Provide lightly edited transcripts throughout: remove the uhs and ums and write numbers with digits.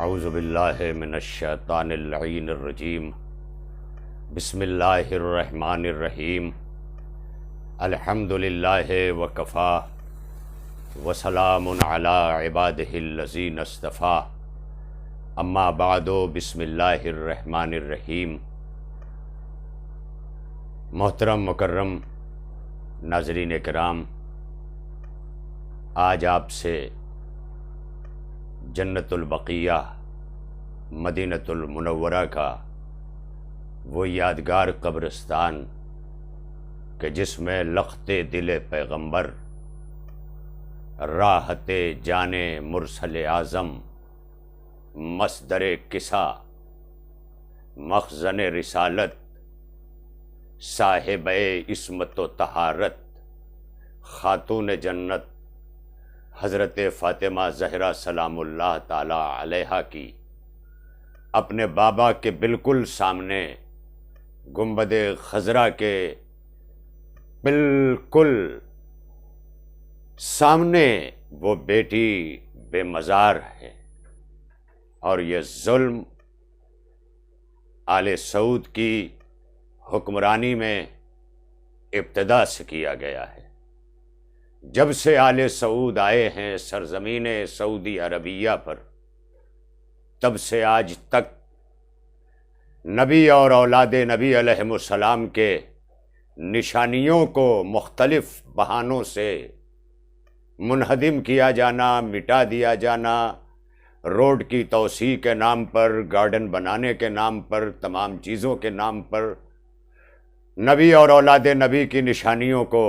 اعوذ باللہ من الشیطان اللعین الرجیم بسم اللہ الرحمن الرحیم الحمد للہ وکفا وسلام علی عبادہ الذین اصطفیٰ اما بعد بسم اللہ الرحمن الرحیم۔ محترم مکرم ناظرین کرام، آج آپ سے جنت البقیہ مدینۃ المنورہ کا وہ یادگار قبرستان کہ جس میں لخت دل پیغمبر، راحت جان مرسل اعظم، مصدر کسا، مخزن رسالت، صاحب عصمت و طہارت، خاتون جنت حضرت فاطمہ زہرا سلام اللہ تعالی علیہا کی اپنے بابا کے بالکل سامنے، گنبد خضرا کے بالکل سامنے وہ بیٹی بے مزار ہے، اور یہ ظلم آل سعود کی حکمرانی میں ابتدا سے کیا گیا ہے۔ جب سے آل سعود آئے ہیں سرزمین سعودی عربیہ پر، تب سے آج تک نبی اور اولاد نبی علیہ السلام کے نشانیوں کو مختلف بہانوں سے منہدم کیا جانا، مٹا دیا جانا، روڈ کی توسیع کے نام پر، گارڈن بنانے کے نام پر، تمام چیزوں کے نام پر نبی اور اولاد نبی کی نشانیوں کو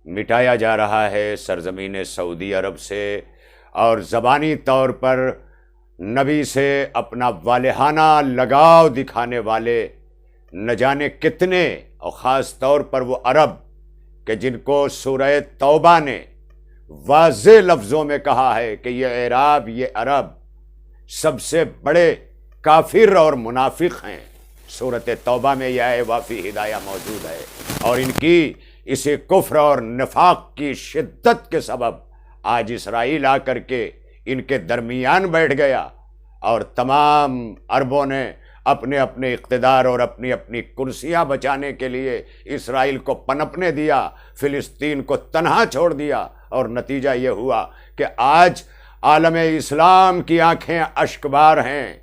مٹایا جا رہا ہے سرزمین سعودی عرب سے، اور زبانی طور پر نبی سے اپنا والہانہ لگاؤ دکھانے والے نہ جانے کتنے، اور خاص طور پر وہ عرب کہ جن کو سورہ توبہ نے واضح لفظوں میں کہا ہے کہ یہ اعراب، یہ عرب سب سے بڑے کافر اور منافق ہیں۔ سورۃ توبہ میں یہ وافی ہدایہ موجود ہے، اور ان کی اسی کفر اور نفاق کی شدت کے سبب آج اسرائیل آ کر کے ان کے درمیان بیٹھ گیا، اور تمام عربوں نے اپنے اپنے اقتدار اور اپنی اپنی کرسیاں بچانے کے لیے اسرائیل کو پنپنے دیا، فلسطین کو تنہا چھوڑ دیا، اور نتیجہ یہ ہوا کہ آج عالم اسلام کی آنکھیں اشکبار ہیں۔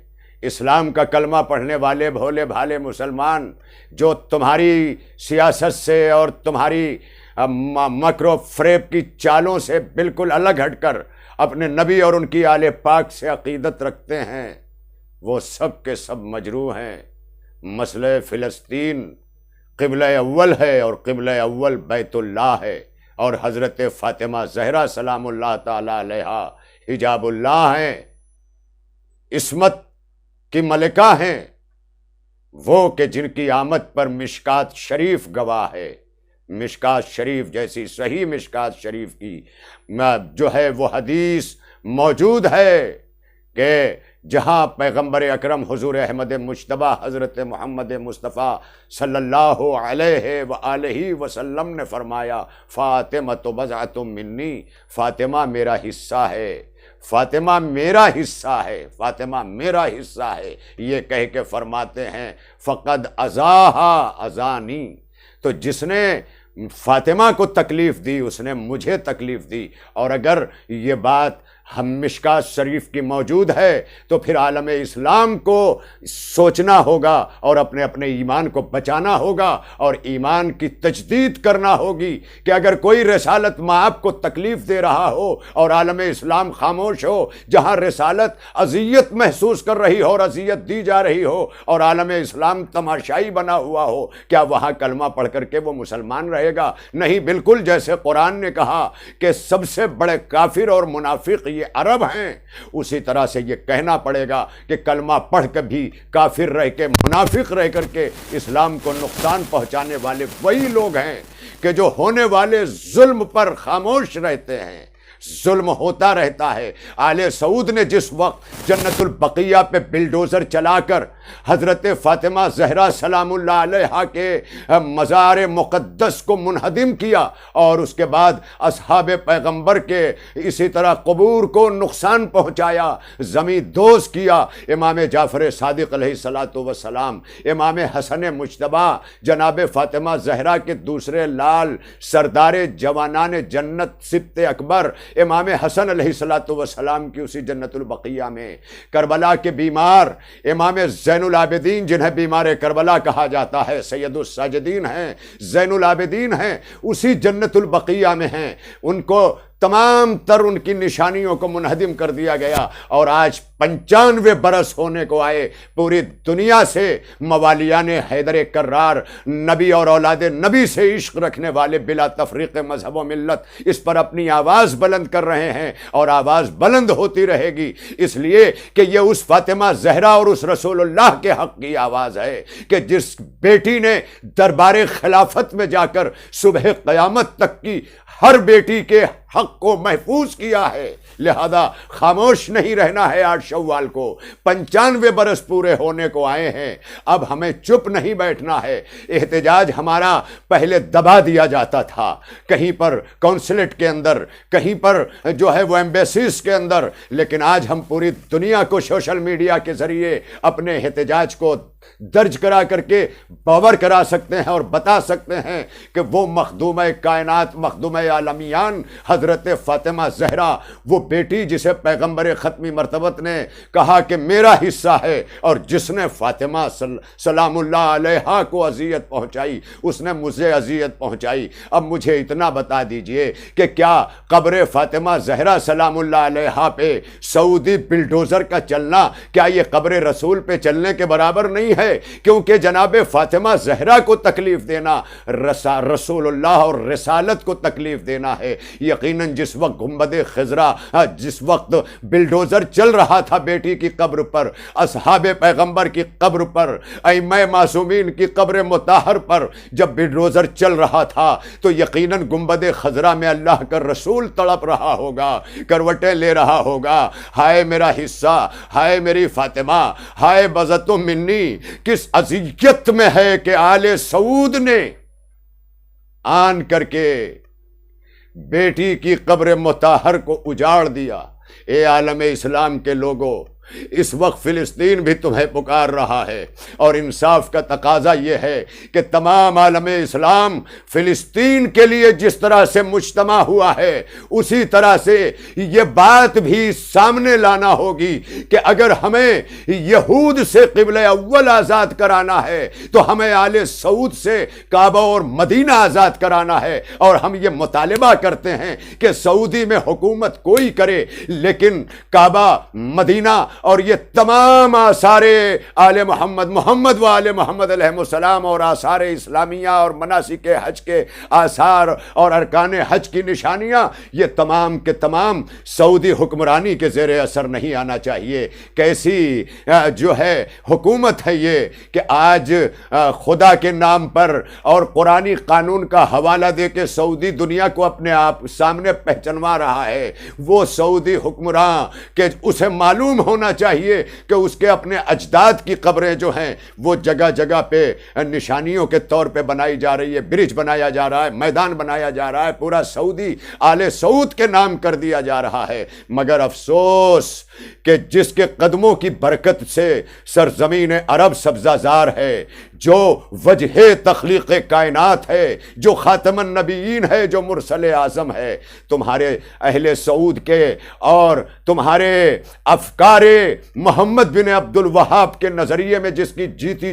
اسلام کا کلمہ پڑھنے والے بھولے بھالے مسلمان جو تمہاری سیاست سے اور تمہاری مکر و فریب کی چالوں سے بالکل الگ ہٹ کر اپنے نبی اور ان کی آل پاک سے عقیدت رکھتے ہیں، وہ سب کے سب مجروح ہیں۔ مسئلہ فلسطین قبلہ اول ہے، اور قبلہ اول بیت اللہ ہے، اور حضرت فاطمہ زہرا سلام اللہ تعالی علیہا حجاب اللہ ہیں، عصمت کی ملکہ ہیں، وہ کہ جن کی آمد پر مشکات شریف گواہ ہے۔ مشکات شریف جیسی صحیح مشکات شریف کی جو ہے وہ حدیث موجود ہے کہ جہاں پیغمبر اکرم حضور احمد مجتبیٰ حضرت محمد مصطفیٰ صلی اللہ علیہ وآلہ وسلم نے فرمایا، فاطمہ بضعۃ منی، فاطمہ میرا حصہ ہے، فاطمہ میرا حصہ ہے، فاطمہ میرا حصہ ہے، یہ کہہ کے فرماتے ہیں فقد اذاہا اذانی، تو جس نے فاطمہ کو تکلیف دی اس نے مجھے تکلیف دی۔ اور اگر یہ بات ہم مشکات شریف کی موجود ہے تو پھر عالم اسلام کو سوچنا ہوگا اور اپنے اپنے ایمان کو بچانا ہوگا، اور ایمان کی تجدید کرنا ہوگی کہ اگر کوئی رسالت مآب کو تکلیف دے رہا ہو اور عالم اسلام خاموش ہو، جہاں رسالت اذیت محسوس کر رہی ہو اور اذیت دی جا رہی ہو اور عالم اسلام تماشائی بنا ہوا ہو، کیا وہاں کلمہ پڑھ کر کے وہ مسلمان رہے گا؟ نہیں، بالکل جیسے قرآن نے کہا کہ سب سے بڑے کافر اور منافق یہ عرب ہیں، اسی طرح سے یہ کہنا پڑے گا کہ کلمہ پڑھ کے بھی کافر رہ کے، منافق رہ کر کے اسلام کو نقصان پہنچانے والے وہی لوگ ہیں کہ جو ہونے والے ظلم پر خاموش رہتے ہیں، ظلم ہوتا رہتا ہے۔ آل سعود نے جس وقت جنت البقیہ پہ بلڈوزر چلا کر حضرت فاطمہ زہرا سلام اللہ علیہا کے مزار مقدس کو منہدم کیا اور اس کے بعد اصحاب پیغمبر کے اسی طرح قبور کو نقصان پہنچایا، زمین دوز کیا، امام جعفر صادق علیہ الصلوۃ والسلام، امام حسن مجتبی، جناب فاطمہ زہرا کے دوسرے لال، سردار جوانان جنت سبط اکبر امام حسن علیہ الصلوۃ والسلام کی اسی جنت البقیہ میں، کربلا کے بیمار امام زین العابدین جنہیں بیمار کربلا کہا جاتا ہے، سید الساجدین ہیں، زین العابدین ہیں، اسی جنت البقیہ میں ہیں، ان کو تمام تر ان کی نشانیوں کو منہدم کر دیا گیا، اور آج 95 برس ہونے کو آئے، پوری دنیا سے موالیان حیدر کرار، نبی اور اولاد نبی سے عشق رکھنے والے بلا تفریق مذہب و ملت اس پر اپنی آواز بلند کر رہے ہیں، اور آواز بلند ہوتی رہے گی، اس لیے کہ یہ اس فاطمہ زہرا اور اس رسول اللہ کے حق کی آواز ہے کہ جس بیٹی نے دربار خلافت میں جا کر صبح قیامت تک کی ہر بیٹی کے حق کو محفوظ کیا ہے، لہذا خاموش نہیں رہنا ہے۔ 8 شوال کو 95 برس پورے ہونے کو آئے ہیں، اب ہمیں چپ نہیں بیٹھنا ہے۔ احتجاج ہمارا پہلے دبا دیا جاتا تھا، کہیں پر کونسلیٹ کے اندر، کہیں پر جو ہے وہ ایمبیسیز کے اندر، لیکن آج ہم پوری دنیا کو سوشل میڈیا کے ذریعے اپنے احتجاج کو درج کرا کر کے باور کرا سکتے ہیں اور بتا سکتے ہیں کہ وہ مخدومہ کائنات، مخدومہ عالمیان حضرت فاطمہ زہرا، وہ بیٹی جسے پیغمبر ختمی مرتبت نے کہا کہ میرا حصہ ہے، اور جس نے فاطمہ سلام اللہ علیہا کو اذیت پہنچائی اس نے مجھے اذیت پہنچائی۔ اب مجھے اتنا بتا دیجئے کہ کیا قبر فاطمہ زہرا سلام اللہ علیہا پہ سعودی بلڈوزر کا چلنا کیا یہ قبر رسول پہ چلنے کے برابر نہیں ہے؟ کیونکہ جناب فاطمہ زہرا کو تکلیف دینا رسول اللہ اور رسالت کو تکلیف دینا ہے۔ یقیناً جس وقت گنبد خضرا، جس وقت بلڈوزر چل رہا تھا بیٹی کی قبر پر، اصحاب پیغمبر کی قبر پر، ائمہ معصومین کی قبر مطہر پر جب بلڈوزر چل رہا تھا تو یقیناً گنبد خضرا میں اللہ کا رسول تڑپ رہا ہوگا، کروٹیں لے رہا ہوگا، ہائے میرا حصہ، ہائے میری فاطمہ، ہائے بزت منی۔ کس اذیت میں ہے کہ آل سعود نے آن کر کے بیٹی کی قبر مطہر کو اجاڑ دیا۔ اے عالم اسلام کے لوگوں، اس وقت فلسطین بھی تمہیں پکار رہا ہے، اور انصاف کا تقاضا یہ ہے کہ تمام عالم اسلام فلسطین کے لیے جس طرح سے مجتمع ہوا ہے اسی طرح سے یہ بات بھی سامنے لانا ہوگی کہ اگر ہمیں یہود سے قبلہ اول آزاد کرانا ہے تو ہمیں آل سعود سے کعبہ اور مدینہ آزاد کرانا ہے، اور ہم یہ مطالبہ کرتے ہیں کہ سعودی میں حکومت کوئی کرے لیکن کعبہ، مدینہ اور یہ تمام آثار آل محمد و آل محمد علیہ السلام اور آثار اسلامیہ اور مناسک حج کے آثار اور ارکان حج کی نشانیاں، یہ تمام کے تمام سعودی حکمرانی کے زیر اثر نہیں آنا چاہیے۔ کیسی جو ہے حکومت ہے یہ کہ آج خدا کے نام پر اور قرآنی قانون کا حوالہ دے کے سعودی دنیا کو اپنے آپ سامنے پہچنوا رہا ہے۔ وہ سعودی حکمراں کہ اسے معلوم ہونا چاہیے کہ اس کے اپنے اجداد کی قبریں جو ہیں وہ جگہ جگہ پہ نشانیوں کے طور پہ بنائی جا رہی ہے، برج بنایا جا رہا ہے، میدان بنایا جا رہا ہے، پورا سعودی آل سعود کے نام کر دیا جا رہا ہے۔ مگر افسوس کہ جس کے قدموں کی برکت سے سرزمین عرب سبزہ زار ہے، جو وجہ تخلیق کائنات ہے، جو خاتم النبیین ہے، جو مرسل اعظم ہے، تمہارے اہل سعود کے اور تمہارے افکار محمد بن عبد الوہاب کے نظریے میں جس کی جیتا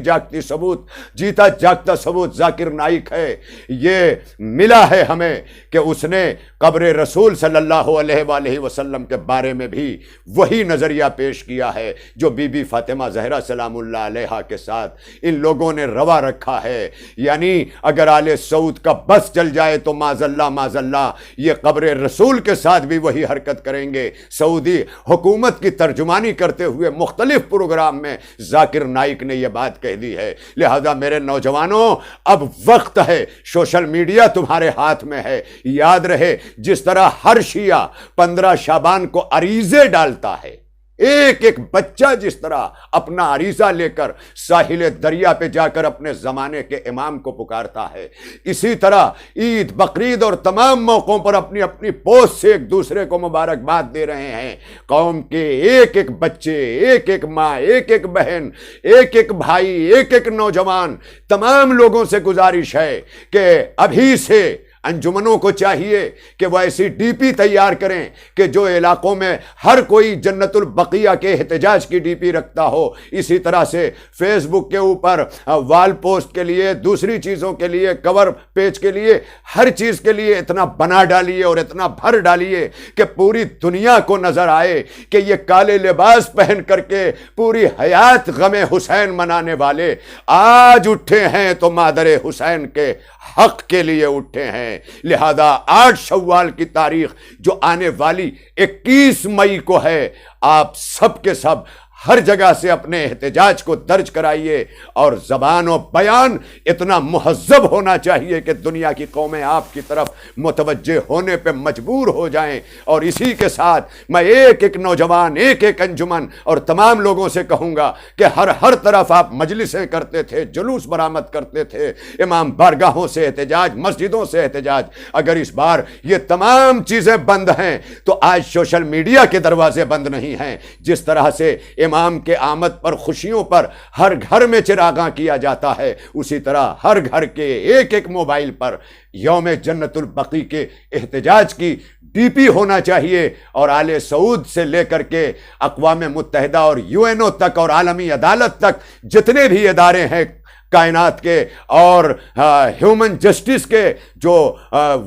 جاگتا ثبوت ذاکر نائک ہے، یہ ملا ہے ہمیں کہ اس نے قبر رسول صلی اللہ علیہ وآلہ وسلم کے بارے میں بھی وہی نظریہ پیش کیا ہے جو بی بی فاطمہ زہرا سلام اللہ علیہا کے ساتھ ان لوگوں نے روا رکھا ہے۔ یعنی اگر آل سعود کا بس چل جائے تو معاذ اللہ یہ قبر رسول کے ساتھ بھی وہی حرکت کریں گے۔ سعودی حکومت کی ترجمانی قربانی کرتے ہوئے مختلف پروگرام میں ذاکر نائک نے یہ بات کہہ دی ہے۔ لہذا میرے نوجوانوں، اب وقت ہے، سوشل میڈیا تمہارے ہاتھ میں ہے۔ یاد رہے، جس طرح ہر شیعہ 15 شعبان کو عریضے ڈالتا ہے، ایک ایک بچہ جس طرح اپنا عریضہ لے کر ساحل دریا پہ جا کر اپنے زمانے کے امام کو پکارتا ہے، اسی طرح عید، بقرعید اور تمام موقعوں پر اپنی اپنی پوسٹ سے ایک دوسرے کو مبارکباد دے رہے ہیں۔ قوم کے ایک ایک بچے، ایک ایک ماں، ایک ایک بہن، ایک ایک بھائی، ایک ایک نوجوان، تمام لوگوں سے گزارش ہے کہ ابھی سے انجمنوں کو چاہیے کہ وہ ایسی ڈی پی تیار کریں کہ جو علاقوں میں ہر کوئی جنت البقیہ کے احتجاج کی ڈی پی رکھتا ہو، اسی طرح سے فیس بک کے اوپر وال پوسٹ کے لیے، دوسری چیزوں کے لیے، کور پیج کے لیے، ہر چیز کے لیے اتنا بنا ڈالیے اور اتنا بھر ڈالیے کہ پوری دنیا کو نظر آئے کہ یہ کالے لباس پہن کر کے پوری حیات غم حسین منانے والے آج اٹھے ہیں تو مادر حسین کے حق کے لیے اٹھے ہیں۔ لہذا 8 شوال کی تاریخ جو آنے والی 21 مئی کو ہے، آپ سب کے سب ہر جگہ سے اپنے احتجاج کو درج کرائیے، اور زبان و بیان اتنا مہذب ہونا چاہیے کہ دنیا کی قومیں آپ کی طرف متوجہ ہونے پہ مجبور ہو جائیں۔ اور اسی کے ساتھ میں ایک ایک نوجوان، ایک ایک انجمن اور تمام لوگوں سے کہوں گا کہ ہر طرف آپ مجلسیں کرتے تھے، جلوس برآمد کرتے تھے، امام بارگاہوں سے احتجاج، مسجدوں سے احتجاج، اگر اس بار یہ تمام چیزیں بند ہیں تو آج سوشل میڈیا کے دروازے بند نہیں ہیں۔ جس طرح سے امام کے آمد پر خوشیوں پر ہر گھر میں چراغاں کیا جاتا ہے، اسی طرح ہر گھر کے ایک ایک موبائل پر یوم جنت البقیع کے احتجاج کی ڈی پی ہونا چاہیے، اور آل سعود سے لے کر کے اقوام متحدہ اور UN تک اور عالمی عدالت تک جتنے بھی ادارے ہیں کائنات کے اور ہیومن جسٹس کے جو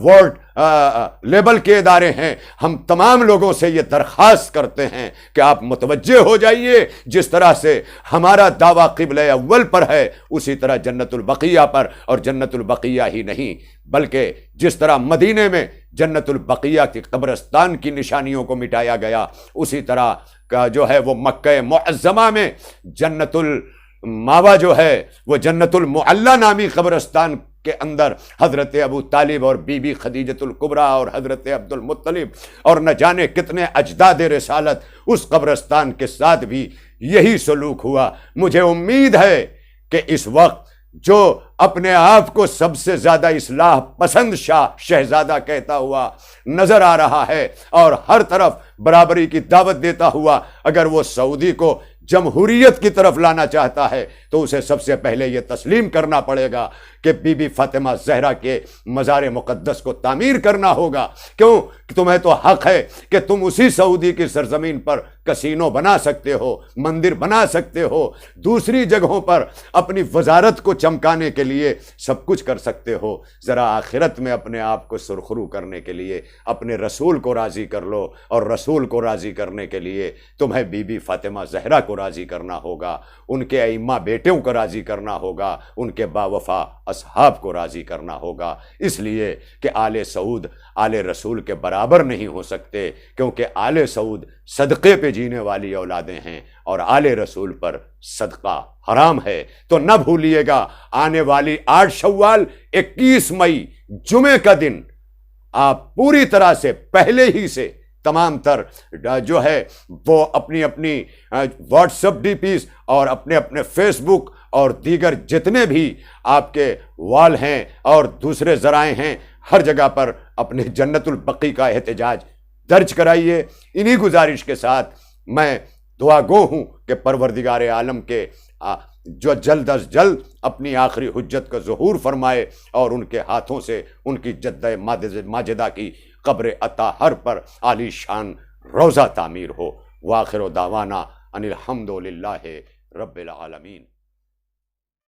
ورلڈ لیبل کے ادارے ہیں، ہم تمام لوگوں سے یہ درخواست کرتے ہیں کہ آپ متوجہ ہو جائیے۔ جس طرح سے ہمارا دعویٰ قبلہ اول پر ہے، اسی طرح جنت البقیہ پر، اور جنت البقیہ ہی نہیں بلکہ جس طرح مدینے میں جنت البقیہ کی قبرستان کی نشانیوں کو مٹایا گیا، اسی طرح کا جو ہے وہ مکہ معظمہ میں جنت الماوا جو ہے وہ جنت المعلی نامی قبرستان کے اندر حضرت ابو طالب اور بی بی خدیجۃ الکبریٰ اور حضرت عبد المطلب اور نہ جانے کتنے اجداد رسالت، اس قبرستان کے ساتھ بھی یہی سلوک ہوا۔ مجھے امید ہے کہ اس وقت جو اپنے آپ کو سب سے زیادہ اصلاح پسند شہزادہ کہتا ہوا نظر آ رہا ہے اور ہر طرف برابری کی دعوت دیتا ہوا، اگر وہ سعودی کو جمہوریت کی طرف لانا چاہتا ہے تو اسے سب سے پہلے یہ تسلیم کرنا پڑے گا کہ بی بی فاطمہ زہرا کے مزار مقدس کو تعمیر کرنا ہوگا۔ کیوں؟ تمہیں تو حق ہے کہ تم اسی سعودی کی سرزمین پر کسینو بنا سکتے ہو، مندر بنا سکتے ہو، دوسری جگہوں پر اپنی وزارت کو چمکانے کے لیے سب کچھ کر سکتے ہو۔ ذرا آخرت میں اپنے آپ کو سرخرو کرنے کے لیے اپنے رسول کو راضی کر لو، اور رسول کو راضی کرنے کے لیے تمہیں بی بی فاطمہ زہرا کو راضی کرنا ہوگا، ان کے ائمہ بیٹوں کو راضی کرنا ہوگا، ان کے باوفا اصحاب کو راضی کرنا ہوگا، اس لیے کہ آل سعود آل رسول کے برابر نہیں ہو سکتے، کیونکہ آل سعود صدقے پہ جینے والی اولادیں ہیں اور آل رسول پر صدقہ حرام ہے۔ تو نہ بھولیے گا، آنے والی 8 شوال 21 مئی جمعے کا دن آپ پوری طرح سے پہلے ہی سے تمام تر جو ہے وہ اپنی اپنی واٹس ایپ ڈی پیز اور اپنے اپنے فیس بک اور دیگر جتنے بھی آپ کے وال ہیں اور دوسرے ذرائع ہیں، ہر جگہ پر اپنے جنت البقیع کا احتجاج درج کرائیے۔ انہی گزارش کے ساتھ میں دعا گو ہوں کہ پروردگار عالم کے جو جلد از جلد اپنی آخری حجت کا ظہور فرمائے اور ان کے ہاتھوں سے ان کی جدہ ماجدہ کی قبر اطہر پر عالی شان روضہ تعمیر ہو۔ وآخر دعوانا ان الحمد للہ رب العالمین۔